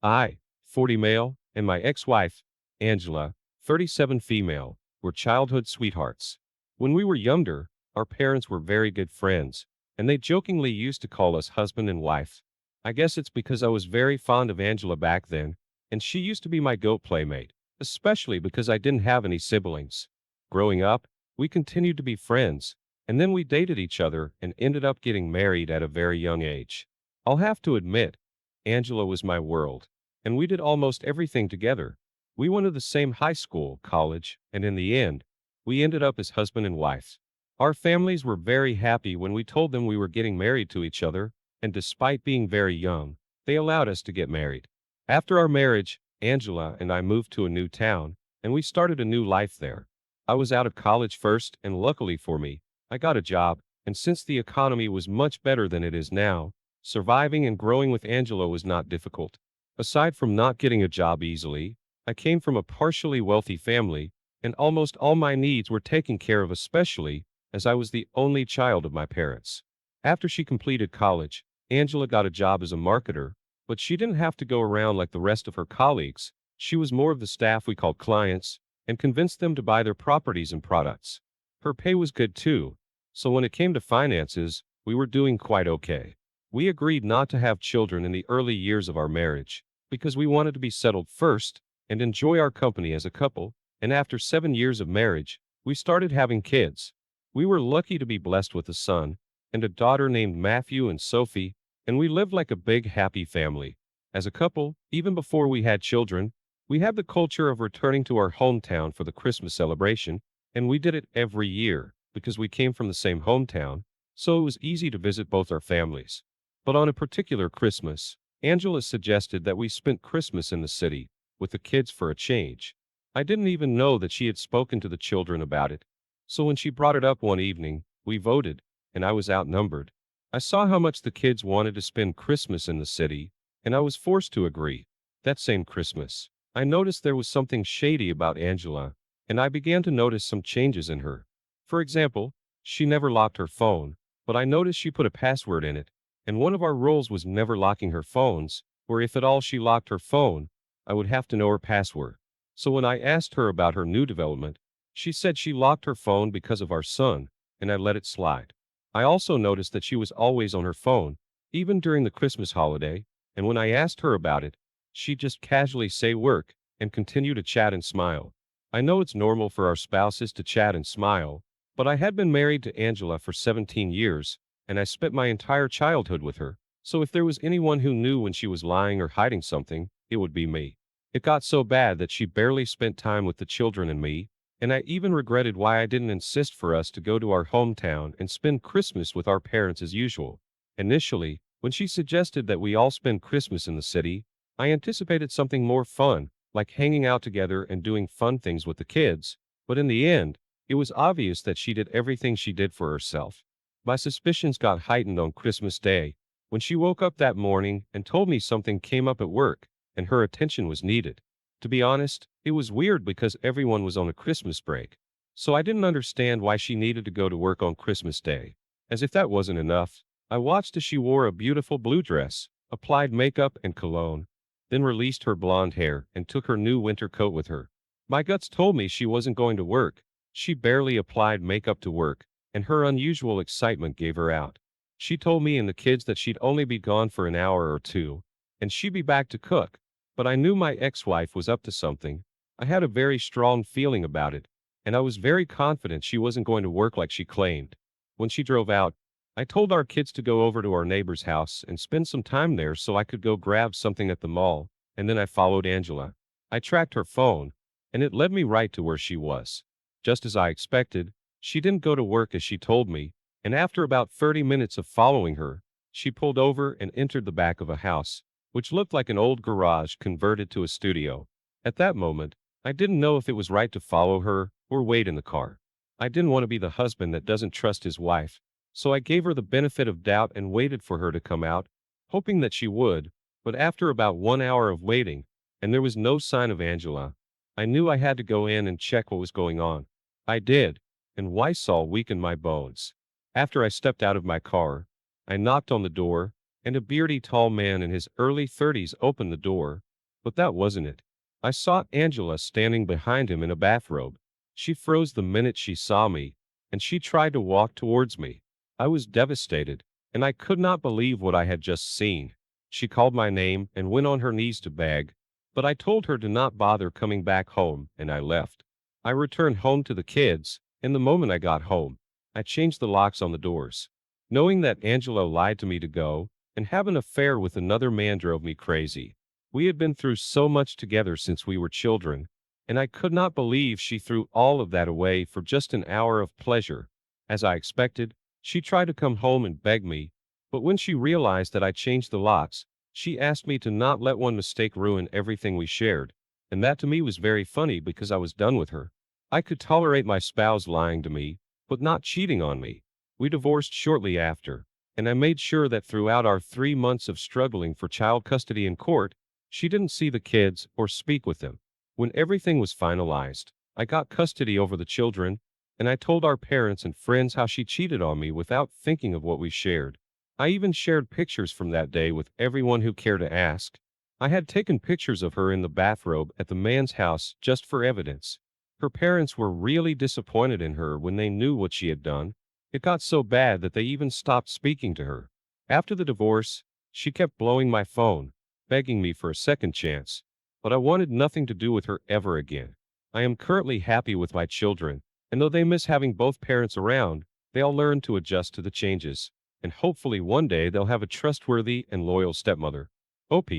I, 40 male, and my ex-wife, Angela, 37 female, were childhood sweethearts. When we were younger, our parents were very good friends, and they jokingly used to call us husband and wife. I guess it's because I was very fond of Angela back then, and she used to be my goat playmate, especially because I didn't have any siblings. Growing up, we continued to be friends, and then we dated each other and ended up getting married at a very young age. I'll have to admit, Angela was my world, and we did almost everything together. We went to the same high school, college, and in the end, we ended up as husband and wife. Our families were very happy when we told them we were getting married to each other, and despite being very young, they allowed us to get married. After our marriage, Angela and I moved to a new town, and we started a new life there. I was out of college first, and luckily for me, I got a job, and since the economy was much better than it is now, surviving and growing with Angela was not difficult. Aside from not getting a job easily, I came from a partially wealthy family, and almost all my needs were taken care of, especially as I was the only child of my parents. After she completed college, Angela got a job as a marketer, but she didn't have to go around like the rest of her colleagues. She was more of the staff we called clients and convinced them to buy their properties and products. Her pay was good too, so when it came to finances, we were doing quite okay. We agreed not to have children in the early years of our marriage because we wanted to be settled first and enjoy our company as a couple, and after 7 years of marriage, we started having kids. We were lucky to be blessed with a son and a daughter named Matthew and Sophie, and we lived like a big happy family. As a couple, even before we had children, we had the culture of returning to our hometown for the Christmas celebration, and we did it every year because we came from the same hometown, so it was easy to visit both our families. But on a particular Christmas, Angela suggested that we spent Christmas in the city with the kids for a change. I didn't even know that she had spoken to the children about it. So when she brought it up one evening, we voted, and I was outnumbered. I saw how much the kids wanted to spend Christmas in the city, and I was forced to agree. That same Christmas, I noticed there was something shady about Angela, and I began to notice some changes in her. For example, she never locked her phone, but I noticed she put a password in it, and one of our rules was never locking her phones, or if at all she locked her phone, I would have to know her password. So when I asked her about her new development, she said she locked her phone because of our son, and I let it slide. I also noticed that she was always on her phone, even during the Christmas holiday, and when I asked her about it, she'd just casually say work and continue to chat and smile. I know it's normal for our spouses to chat and smile, but I had been married to Angela for 17 years, and I spent my entire childhood with her, so if there was anyone who knew when she was lying or hiding something, it would be me. It got so bad that she barely spent time with the children and me, and I even regretted why I didn't insist for us to go to our hometown and spend Christmas with our parents as usual. Initially, when she suggested that we all spend Christmas in the city, I anticipated something more fun, like hanging out together and doing fun things with the kids, but in the end, it was obvious that she did everything she did for herself. My suspicions got heightened on Christmas Day, when she woke up that morning and told me something came up at work, and her attention was needed. To be honest, it was weird because everyone was on a Christmas break. So I didn't understand why she needed to go to work on Christmas Day. As if that wasn't enough, I watched as she wore a beautiful blue dress, applied makeup and cologne, then released her blonde hair and took her new winter coat with her. My guts told me she wasn't going to work. She barely applied makeup to work, and her unusual excitement gave her out. She told me and the kids that she'd only be gone for an hour or two, and she'd be back to cook. But I knew my ex-wife was up to something. I had a very strong feeling about it, and I was very confident she wasn't going to work like she claimed. When she drove out, I told our kids to go over to our neighbor's house and spend some time there so I could go grab something at the mall, and then I followed Angela. I tracked her phone, and it led me right to where she was. Just as I expected, she didn't go to work as she told me, and after about 30 minutes of following her, she pulled over and entered the back of a house, which looked like an old garage converted to a studio. At that moment, I didn't know if it was right to follow her or wait in the car. I didn't want to be the husband that doesn't trust his wife, so I gave her the benefit of doubt and waited for her to come out, hoping that she would, but after about 1 hour of waiting, and there was no sign of Angela, I knew I had to go in and check what was going on. I did, and Wysol weakened my bones. After I stepped out of my car, I knocked on the door, and a beardy tall man in his early 30s opened the door, But that wasn't it. I saw Angela standing behind him in a bathrobe. She froze the minute she saw me, and she tried to walk towards me. I was devastated, and I could not believe what I had just seen. She called my name and went on her knees to beg, but I told her to not bother coming back home, and I left. I returned home to the kids, and the moment I got home, I changed the locks on the doors. Knowing that Angela lied to me to go and have an affair with another man drove me crazy. We had been through so much together since we were children, and I could not believe she threw all of that away for just an hour of pleasure. As I expected, she tried to come home and beg me, but when she realized that I changed the locks, she asked me to not let one mistake ruin everything we shared, and that to me was very funny because I was done with her. I could tolerate my spouse lying to me, but not cheating on me. We divorced shortly after, and I made sure that throughout our 3 months of struggling for child custody in court, she didn't see the kids or speak with them. When everything was finalized, I got custody over the children, and I told our parents and friends how she cheated on me without thinking of what we shared. I even shared pictures from that day with everyone who cared to ask. I had taken pictures of her in the bathrobe at the man's house just for evidence. Her parents were really disappointed in her when they knew what she had done. It got so bad that they even stopped speaking to her. After the divorce, she kept blowing my phone, begging me for a second chance, but I wanted nothing to do with her ever again. I am currently happy with my children, and though they miss having both parents around, they'll learn to adjust to the changes, and hopefully one day they'll have a trustworthy and loyal stepmother. OP,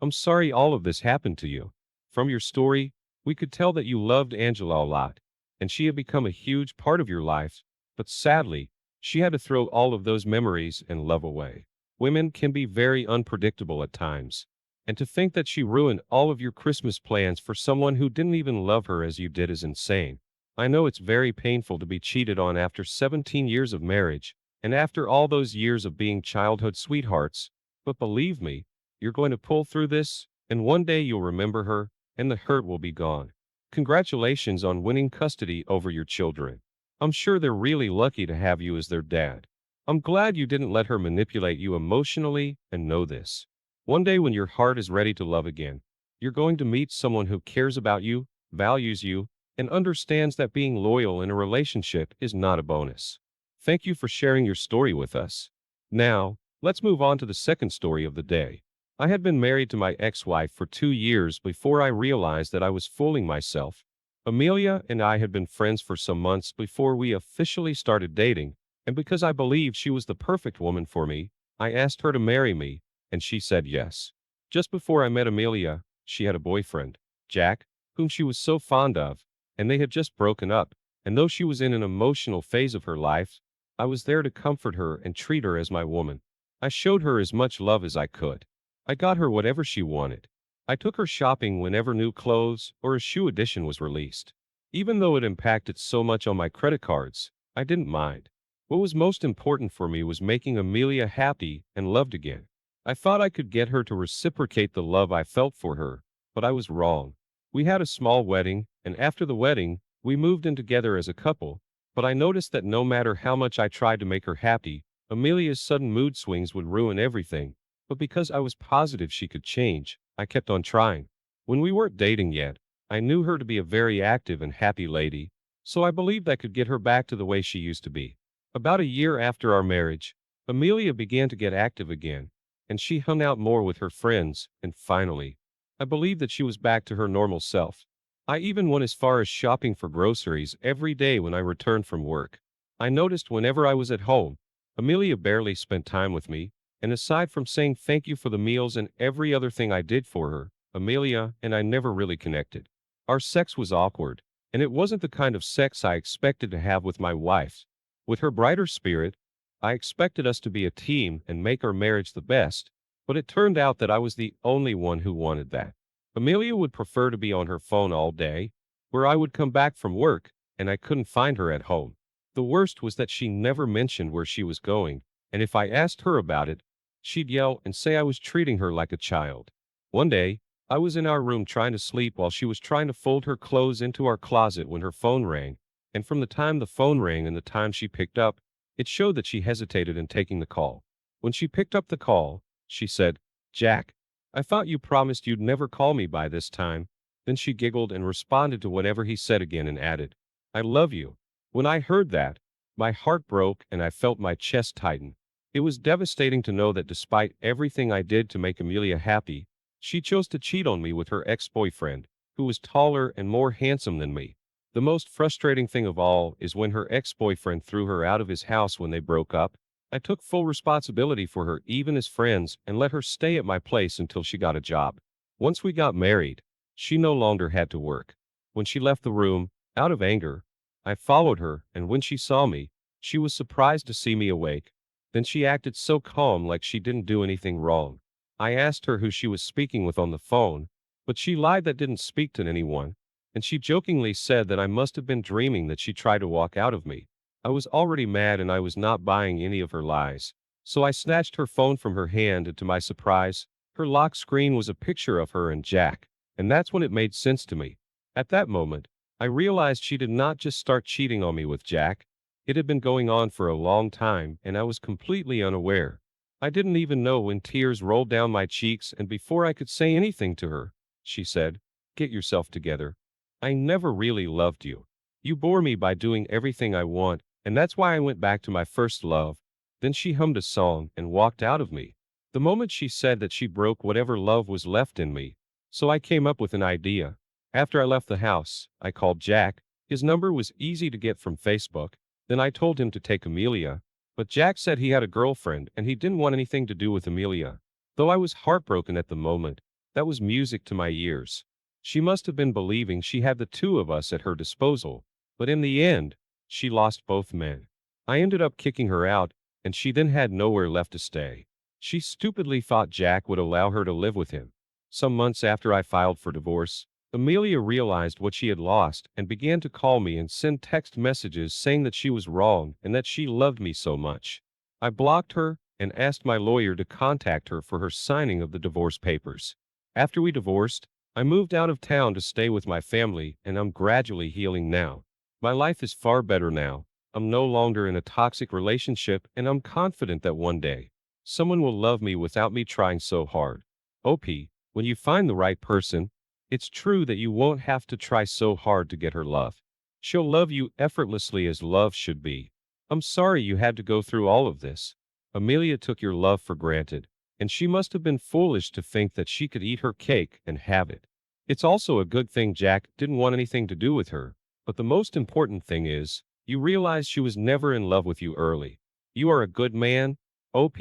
I'm sorry all of this happened to you. From your story, we could tell that you loved Angela a lot, and she had become a huge part of your life, but sadly, she had to throw all of those memories and love away. Women can be very unpredictable at times, and to think that she ruined all of your Christmas plans for someone who didn't even love her as you did is insane. I know it's very painful to be cheated on after 17 years of marriage, and after all those years of being childhood sweethearts, but believe me, you're going to pull through this, and one day you'll remember her, and the hurt will be gone. Congratulations on winning custody over your children. I'm sure they're really lucky to have you as their dad. I'm glad you didn't let her manipulate you emotionally, and know this. One day when your heart is ready to love again, you're going to meet someone who cares about you, values you, and understands that being loyal in a relationship is not a bonus. Thank you for sharing your story with us. Now, let's move on to the second story of the day. I had been married to my ex-wife for 2 years before I realized that I was fooling myself. Amelia and I had been friends for some months before we officially started dating, and because I believed she was the perfect woman for me, I asked her to marry me, and she said yes. Just before I met Amelia, she had a boyfriend, Jack, whom she was so fond of, and they had just broken up, and though she was in an emotional phase of her life, I was there to comfort her and treat her as my woman. I showed her as much love as I could. I got her whatever she wanted. I took her shopping whenever new clothes or a shoe edition was released. Even though it impacted so much on my credit cards, I didn't mind. What was most important for me was making Amelia happy and loved again. I thought I could get her to reciprocate the love I felt for her, but I was wrong. We had a small wedding, and after the wedding, we moved in together as a couple, but I noticed that no matter how much I tried to make her happy, Amelia's sudden mood swings would ruin everything. But because I was positive she could change, I kept on trying. When we weren't dating yet, I knew her to be a very active and happy lady, so I believed I could get her back to the way she used to be. About a year after our marriage, Amelia began to get active again, and she hung out more with her friends, and finally, I believed that she was back to her normal self. I even went as far as shopping for groceries every day when I returned from work. I noticed whenever I was at home, Amelia barely spent time with me, and aside from saying thank you for the meals and every other thing I did for her, Amelia and I never really connected. Our sex was awkward, and it wasn't the kind of sex I expected to have with my wife. With her brighter spirit, I expected us to be a team and make our marriage the best, but it turned out that I was the only one who wanted that. Amelia would prefer to be on her phone all day, where I would come back from work, and I couldn't find her at home. The worst was that she never mentioned where she was going, and if I asked her about it, she'd yell and say I was treating her like a child. One day, I was in our room trying to sleep while she was trying to fold her clothes into our closet when her phone rang, and from the time the phone rang and the time she picked up, it showed that she hesitated in taking the call. When she picked up the call, she said, "Jack." I thought you promised you'd never call me by this time. Then she giggled and responded to whatever he said again and added, I love you. When I heard that, my heart broke and I felt my chest tighten. It was devastating to know that despite everything I did to make Amelia happy, she chose to cheat on me with her ex-boyfriend, who was taller and more handsome than me. The most frustrating thing of all is when her ex-boyfriend threw her out of his house when they broke up. I took full responsibility for her even as friends and let her stay at my place until she got a job. Once we got married, she no longer had to work. When she left the room, out of anger, I followed her, and when she saw me, she was surprised to see me awake. Then she acted so calm like she didn't do anything wrong. I asked her who she was speaking with on the phone, but she lied that didn't speak to anyone, and she jokingly said that I must have been dreaming that she tried to walk out of me. I was already mad and I was not buying any of her lies. So I snatched her phone from her hand and to my surprise, her lock screen was a picture of her and Jack. And that's when it made sense to me. At that moment, I realized she did not just start cheating on me with Jack. It had been going on for a long time and I was completely unaware. I didn't even know when tears rolled down my cheeks and before I could say anything to her, she said, get yourself together. I never really loved you. You bore me by doing everything I want, and that's why I went back to my first love. Then she hummed a song and walked out of me. The moment she said that she broke whatever love was left in me, so I came up with an idea. After I left the house, I called Jack. His number was easy to get from Facebook. Then I told him to take Amelia, but Jack said he had a girlfriend and he didn't want anything to do with Amelia. Though I was heartbroken at the moment, that was music to my ears. She must have been believing she had the two of us at her disposal, but in the end, she lost both men. I ended up kicking her out, and she then had nowhere left to stay. She stupidly thought Jack would allow her to live with him. Some months after I filed for divorce, Amelia realized what she had lost and began to call me and send text messages saying that she was wrong and that she loved me so much. I blocked her and asked my lawyer to contact her for her signing of the divorce papers. After we divorced, I moved out of town to stay with my family and I'm gradually healing now. My life is far better now. I'm no longer in a toxic relationship and I'm confident that one day, someone will love me without me trying so hard. OP, when you find the right person, it's true that you won't have to try so hard to get her love. She'll love you effortlessly as love should be. I'm sorry you had to go through all of this. Amelia took your love for granted, and she must have been foolish to think that she could eat her cake and have it. It's also a good thing Jack didn't want anything to do with her, but the most important thing is, you realize she was never in love with you early. You are a good man, OP,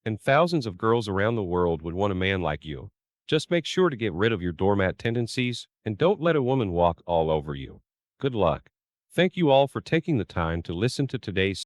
and thousands of girls around the world would want a man like you. Just make sure to get rid of your doormat tendencies and don't let a woman walk all over you. Good luck. Thank you all for taking the time to listen to today's